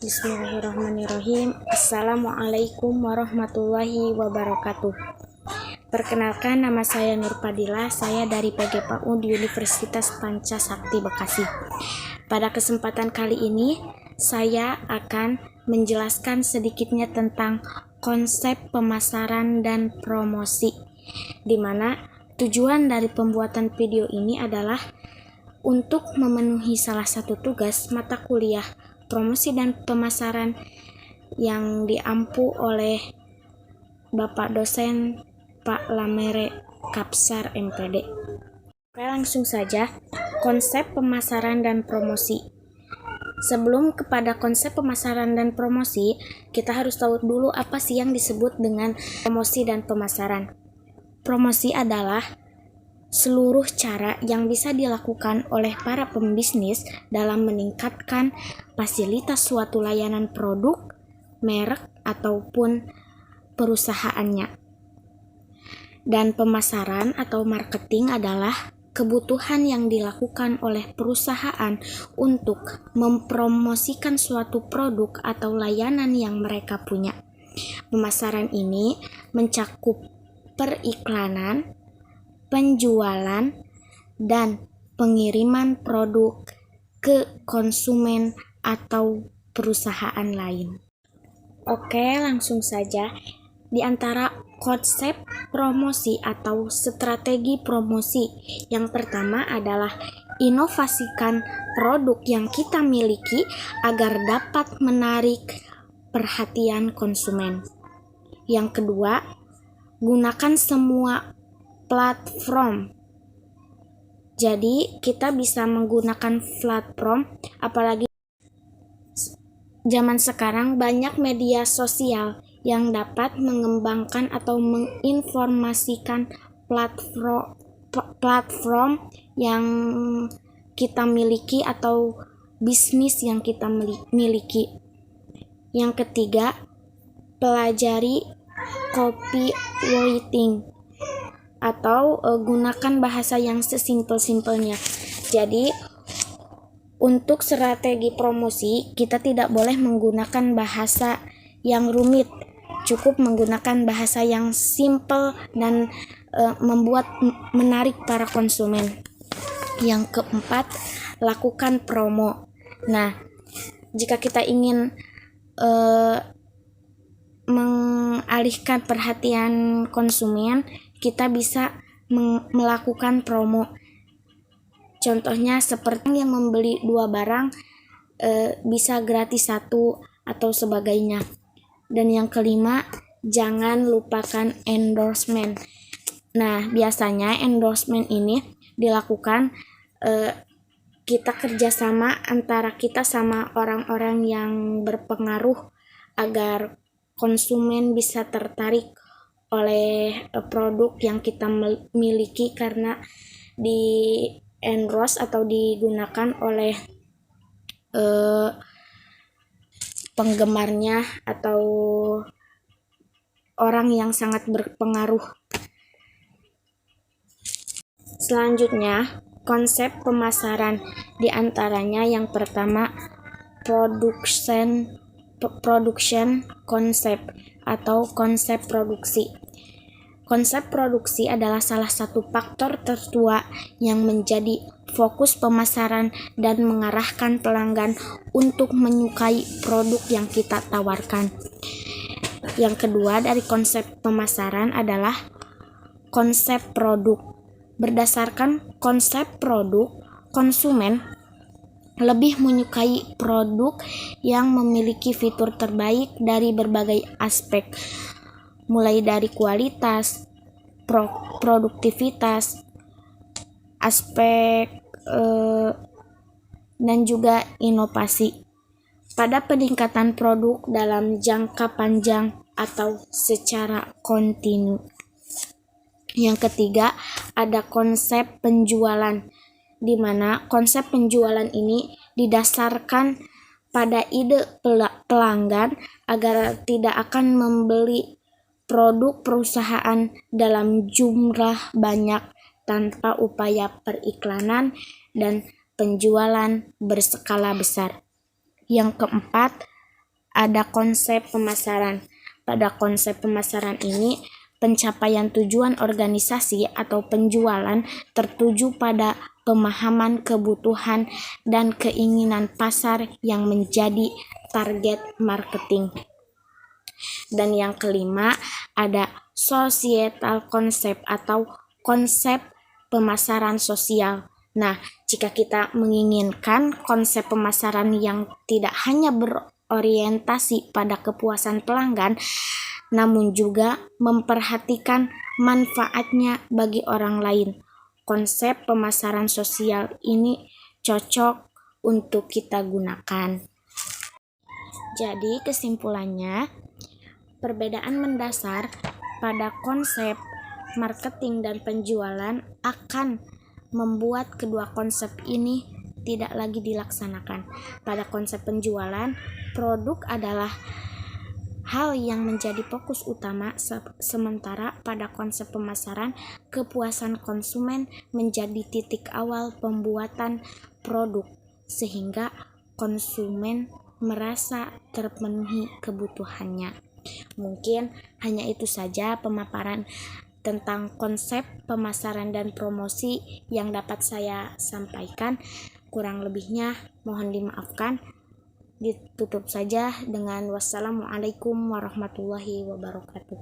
Bismillahirrahmanirrahim. Assalamualaikum warahmatullahi wabarakatuh. Perkenalkan, nama saya Nur Fadilah. Saya dari PGPAUD Universitas Pancasakti Bekasi. Pada kesempatan kali ini, saya akan menjelaskan sedikitnya tentang konsep pemasaran dan promosi, di mana tujuan dari pembuatan video ini adalah untuk memenuhi salah satu tugas mata kuliah promosi dan pemasaran yang diampu oleh Bapak dosen Pak Lamere Kapsar MPD. Oke, langsung saja, konsep pemasaran dan promosi. Sebelum kepada konsep pemasaran dan promosi, kita harus tahu dulu apa sih yang disebut dengan promosi dan pemasaran. Promosi adalah seluruh cara yang bisa dilakukan oleh para pembisnis dalam meningkatkan fasilitas suatu layanan produk, merek, ataupun perusahaannya. Dan pemasaran atau marketing adalah kebutuhan yang dilakukan oleh perusahaan untuk mempromosikan suatu produk atau layanan yang mereka punya. Pemasaran ini mencakup periklanan, penjualan, dan pengiriman produk ke konsumen atau perusahaan lain. Oke, langsung saja. Di antara konsep promosi atau strategi promosi, yang pertama adalah inovasikan produk yang kita miliki agar dapat menarik perhatian konsumen. Yang kedua, gunakan semua platform. Jadi kita bisa menggunakan platform, apalagi zaman sekarang banyak media sosial yang dapat mengembangkan atau menginformasikan platform yang kita miliki atau bisnis yang kita miliki. Yang ketiga, pelajari copywriting atau gunakan bahasa yang sesimpel-simpelnya. Jadi untuk strategi promosi kita tidak boleh menggunakan bahasa yang rumit, cukup menggunakan bahasa yang simple dan membuat menarik para konsumen. Yang keempat, lakukan promo. Nah, jika kita ingin mengalihkan perhatian konsumen, kita bisa melakukan promo. Contohnya seperti yang membeli 2 barang bisa gratis 1 atau sebagainya. Dan yang kelima, jangan lupakan endorsement. Nah, biasanya endorsement ini dilakukan kita kerjasama antara kita sama orang-orang yang berpengaruh agar konsumen bisa tertarik oleh produk yang kita miliki karena di endorse atau digunakan oleh penggemarnya atau orang yang sangat berpengaruh. Selanjutnya, konsep pemasaran, di antaranya yang pertama production concept atau konsep produksi. Konsep produksi adalah salah satu faktor tertua yang menjadi fokus pemasaran dan mengarahkan pelanggan untuk menyukai produk yang kita tawarkan. Yang kedua dari konsep pemasaran adalah konsep produk. Berdasarkan konsep produk, konsumen lebih menyukai produk yang memiliki fitur terbaik dari berbagai aspek, mulai dari kualitas, produktivitas, aspek dan juga inovasi pada peningkatan produk dalam jangka panjang atau secara kontinu. Yang ketiga, ada konsep penjualan, di mana konsep penjualan ini didasarkan pada ide pelanggan agar tidak akan membeli produk perusahaan dalam jumlah banyak tanpa upaya periklanan dan penjualan berskala besar. Yang keempat, ada konsep pemasaran. Pada konsep pemasaran ini, pencapaian tujuan organisasi atau penjualan tertuju pada pemahaman kebutuhan dan keinginan pasar yang menjadi target marketing. Dan yang kelima, ada societal concept atau konsep pemasaran sosial. Nah, jika kita menginginkan konsep pemasaran yang tidak hanya berorientasi pada kepuasan pelanggan, namun juga memperhatikan manfaatnya bagi orang lain, konsep pemasaran sosial ini cocok untuk kita gunakan. Jadi kesimpulannya, perbedaan mendasar pada konsep marketing dan penjualan akan membuat kedua konsep ini tidak lagi dilaksanakan. Pada konsep penjualan, produk adalah hal yang menjadi fokus utama, sementara pada konsep pemasaran, kepuasan konsumen menjadi titik awal pembuatan produk, sehingga konsumen merasa terpenuhi kebutuhannya. Mungkin hanya itu saja pemaparan tentang konsep pemasaran dan promosi yang dapat saya sampaikan. Kurang lebihnya mohon dimaafkan. Ditutup saja dengan wassalamualaikum warahmatullahi wabarakatuh.